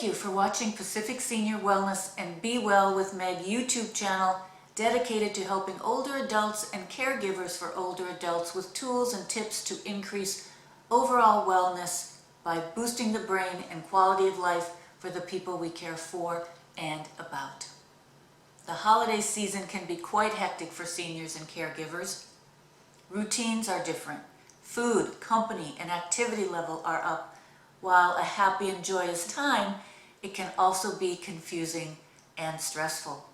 Thank you for watching Pacific Senior Wellness and Be Well with Meg YouTube channel dedicated to helping older adults and caregivers for older adults with tools and tips to increase overall wellness by boosting the brain and quality of life for the people we care for and about. The holiday season can be quite hectic for seniors and caregivers. Routines are different. Food, company, and activity level are up. While a happy and joyous time, it can also be confusing and stressful,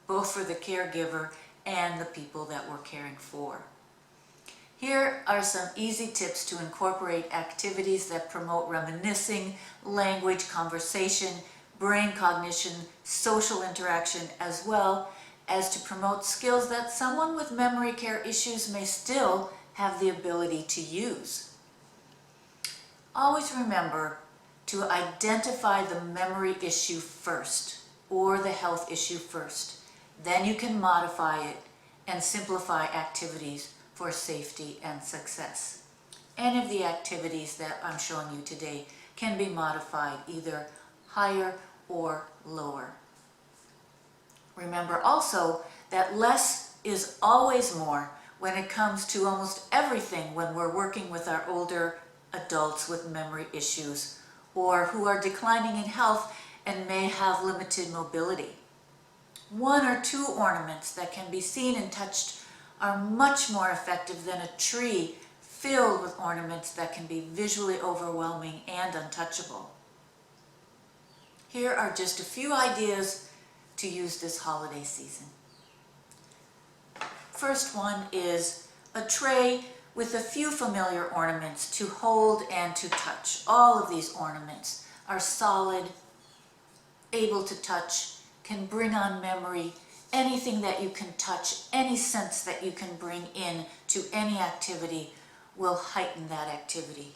both for the caregiver and the people that we're caring for. Here are some easy tips to incorporate activities that promote reminiscing, language, conversation, brain cognition, social interaction, as well as to promote skills that someone with memory care issues may still have the ability to use. Always remember to identify the memory issue first, or the health issue first. Then you can modify it and simplify activities for safety and success. Any of the activities that I'm showing you today can be modified either higher or lower. Remember also that less is always more when it comes to almost everything when we're working with our older adults with memory issues or who are declining in health and may have limited mobility. 1 or 2 ornaments that can be seen and touched are much more effective than a tree filled with ornaments that can be visually overwhelming and untouchable. Here are just a few ideas to use this holiday season. First one is a tray with a few familiar ornaments to hold and to touch. All of these ornaments are solid, able to touch, can bring on memory. Anything that you can touch, any sense that you can bring in to any activity will heighten that activity.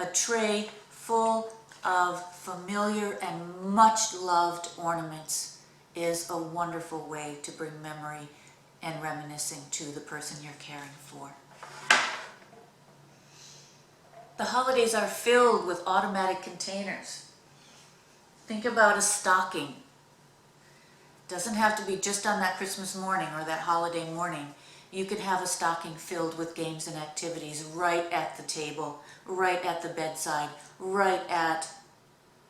A tray full of familiar and much loved ornaments is a wonderful way to bring memory and reminiscing to the person you're caring for. The holidays are filled with automatic containers. Think about a stocking. Doesn't have to be just on that Christmas morning or that holiday morning. You could have a stocking filled with games and activities right at the table, right at the bedside, right at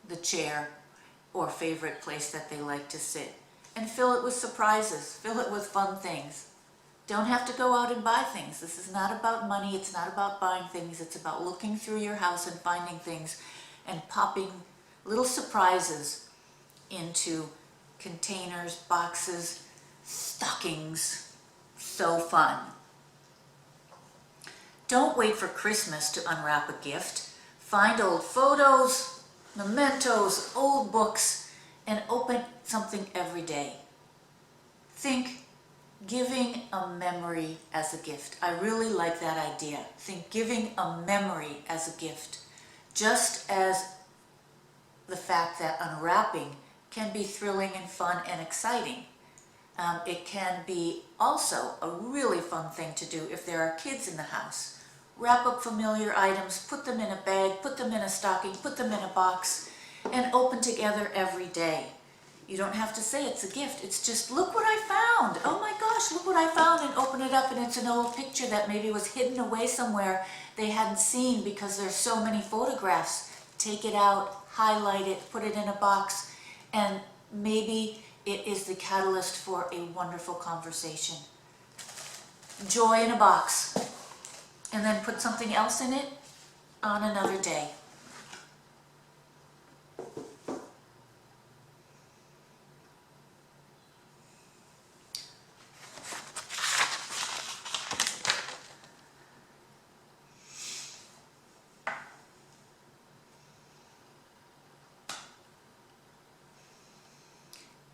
the chair or favorite place that they like to sit. And fill it with surprises, fill it with fun things. Don't have to go out and buy things. This is not about money, it's not about buying things, it's about looking through your house and finding things and popping little surprises into containers, boxes, stockings. So fun. Don't wait for Christmas to unwrap a gift. Find old photos, mementos, old books, and open something every day. Think giving a memory as a gift. I really like that idea. Think giving a memory as a gift. Just as the fact that unwrapping can be thrilling and fun and exciting. It can be also a really fun thing to do if there are kids in the house. Wrap up familiar items, put them in a bag, put them in a stocking, put them in a box, and open together every day. You don't have to say it's a gift. It's just, look what I found. Oh my gosh, look what I found, and open it up and it's an old picture that maybe was hidden away somewhere they hadn't seen because there's so many photographs. Take it out, highlight it, put it in a box, and maybe it is the catalyst for a wonderful conversation. Joy in a box. And then put something else in it on another day.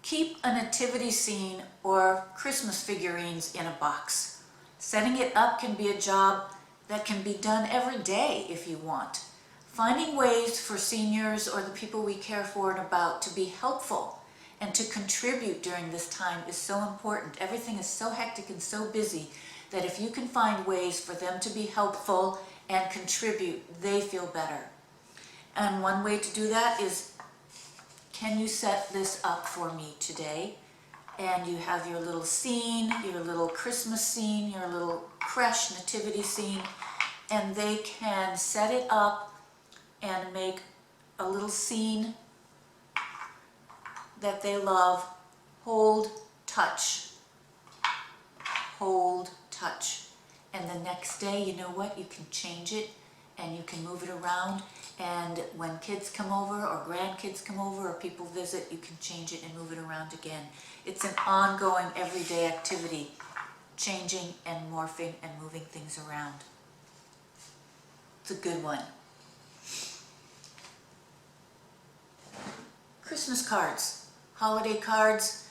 Keep a nativity scene or Christmas figurines in a box. Setting it up can be a job that can be done every day if you want. Finding ways for seniors or the people we care for and about to be helpful and to contribute during this time is so important. Everything is so hectic and so busy that if you can find ways for them to be helpful and contribute, they feel better. And one way to do that is can you set this up for me today? And you have your little scene, your little Christmas scene, your little creche nativity scene, and they can set it up and make a little scene that they love. Hold, touch, hold, touch. And the next day, you know what? You can change it and you can move it around. And when kids come over or grandkids come over or people visit, you can change it and move it around again. It's an ongoing everyday activity, changing and morphing and moving things around. It's a good one. Christmas cards, holiday cards,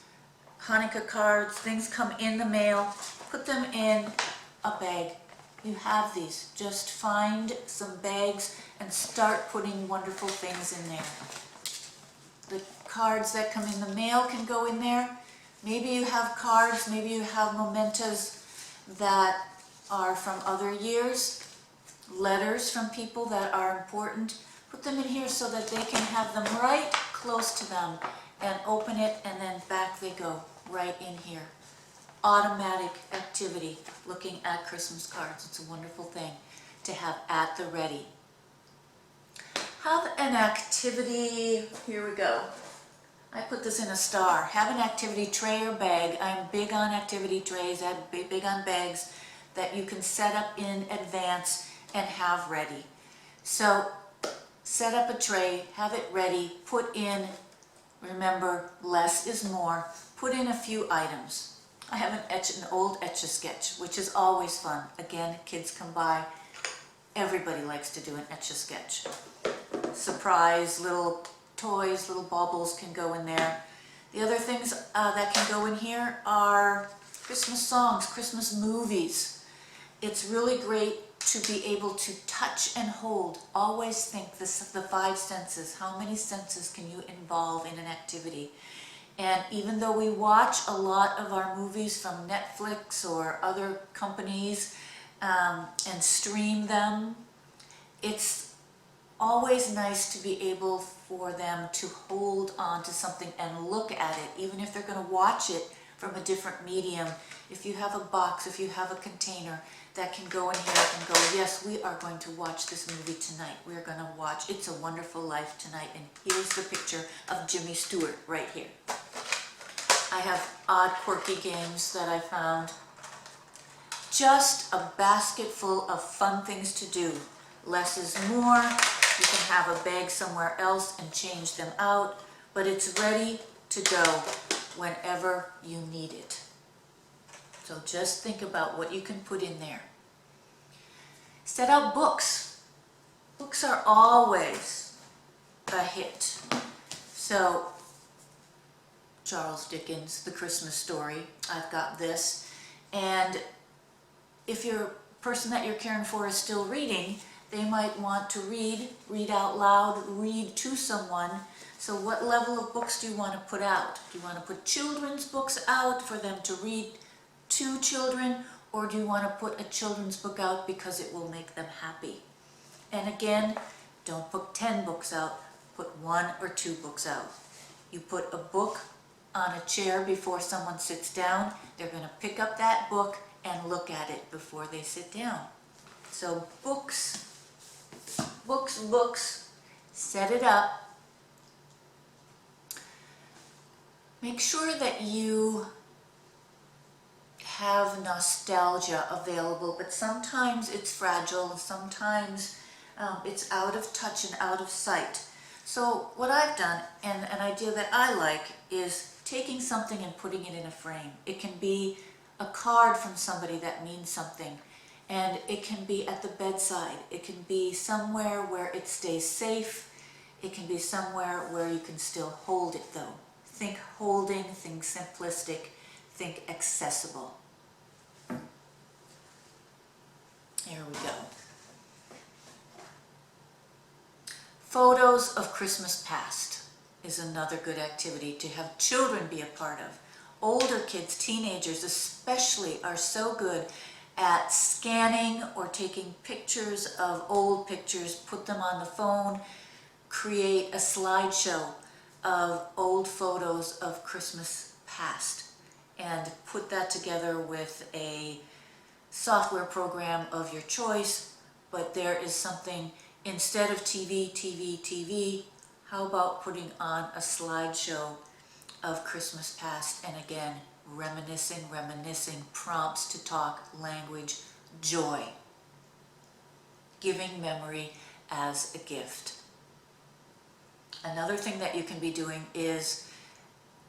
Hanukkah cards, things come in the mail, put them in a bag. You have these. Just find some bags and start putting wonderful things in there. The cards that come in the mail can go in there. Maybe you have cards, maybe you have mementos that are from other years, letters from people that are important. Put them in here so that they can have them right close to them and open it, and then back they go right in here. Automatic activity, looking at Christmas cards. It's a wonderful thing to have at the ready. Have an activity, here we go. I put this in a star. Have an activity tray or bag. I'm big on activity trays. I'm big on bags that you can set up in advance and have ready. So set up a tray, have it ready, put in, remember, less is more. Put in a few items. I have an old Etch-a-Sketch, which is always fun. Again, kids come by. Everybody likes to do an Etch-a-Sketch. Surprise, little toys, little baubles can go in there. The other things that can go in here are Christmas songs, Christmas movies. It's really great to be able to touch and hold. Always think the five senses. How many senses can you involve in an activity? And even though we watch a lot of our movies from Netflix or other companies and stream them, it's always nice to be able for them to hold on to something and look at it, even if they're going to watch it from a different medium. If you have a box, if you have a container that can go in here and go, yes, we are going to watch this movie tonight. We're going to watch It's a Wonderful Life tonight. And here's the picture of Jimmy Stewart right here. I have odd, quirky games that I found. Just a basket full of fun things to do. Less is more. You can have a bag somewhere else and change them out, but it's ready to go whenever you need it. So just think about what you can put in there. Set out books. Books are always a hit. So Charles Dickens, The Christmas Story, I've got this. And if your person that you're caring for is still reading, they might want to read out loud, read to someone. So what level of books do you want to put out? Do you want to put children's books out for them to read to children, or do you want to put a children's book out because it will make them happy? And again, don't put 10 books out, put 1 or 2 books out. You put a book on a chair before someone sits down, they're going to pick up that book and look at it before they sit down. So books, books, books, set it up. Make sure that you have nostalgia available, but sometimes it's fragile, and sometimes it's out of touch and out of sight. So what I've done, and an idea that I like, is taking something and putting it in a frame. It can be a card from somebody that means something, and it can be at the bedside. It can be somewhere where it stays safe. It can be somewhere where you can still hold it though. Think holding, think simplistic, think accessible. Here we go. Photos of Christmas past is another good activity to have children be a part of. Older kids, teenagers especially, are so good at scanning or taking pictures of old pictures, put them on the phone, create a slideshow. of old photos of Christmas past and put that together with a software program of your choice. But there is something, instead of TV, how about putting on a slideshow of Christmas past, and again, reminiscing, prompts to talk, language, joy, giving memory as a gift. Another thing that you can be doing is,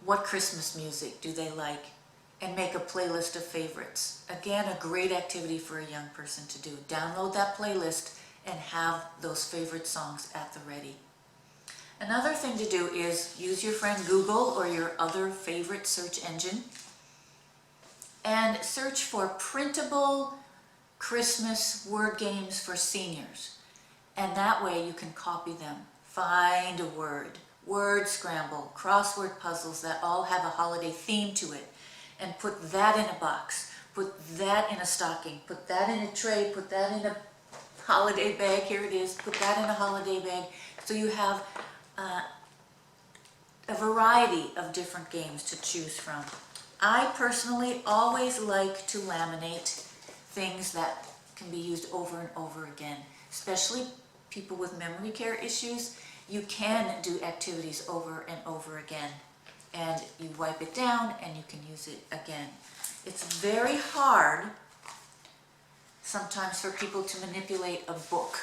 what Christmas music do they like? And make a playlist of favorites. Again, a great activity for a young person to do. Download that playlist and have those favorite songs at the ready. Another thing to do is use your friend Google or your other favorite search engine and search for printable Christmas word games for seniors. And that way you can copy them. Find a word scramble, crossword puzzles that all have a holiday theme to it, and put that in a box, put that in a stocking, put that in a tray, put that in a holiday bag. Here it is, put that in a holiday bag. So you have a variety of different games to choose from. I personally always like to laminate things that can be used over and over again, especially people with memory care issues. You can do activities over and over again, and you wipe it down and you can use it again. It's very hard sometimes for people to manipulate a book.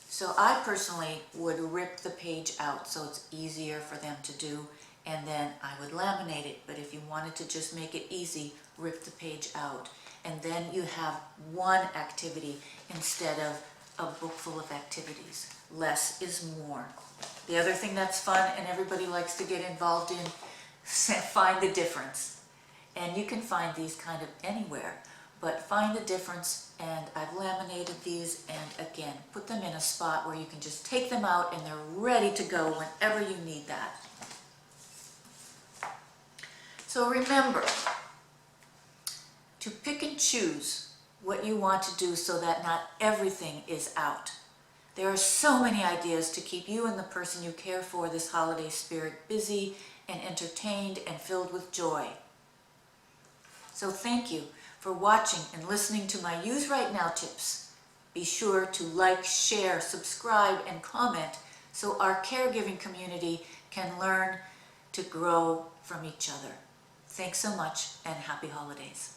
So I personally would rip the page out so it's easier for them to do, and then I would laminate it. But if you wanted to just make it easy, rip the page out. And then you have one activity instead of a book full of activities. Less is more. The other thing that's fun and everybody likes to get involved in, find the difference. And you can find these kind of anywhere, but find the difference. And I've laminated these, and again, put them in a spot where you can just take them out and they're ready to go whenever you need that. So remember to pick and choose what you want to do so that not everything is out. There are so many ideas to keep you and the person you care for this holiday spirit busy and entertained and filled with joy. So thank you for watching and listening to my Use Right Now tips. Be sure to like, share, subscribe, and comment so our caregiving community can learn to grow from each other. Thanks so much, and happy holidays.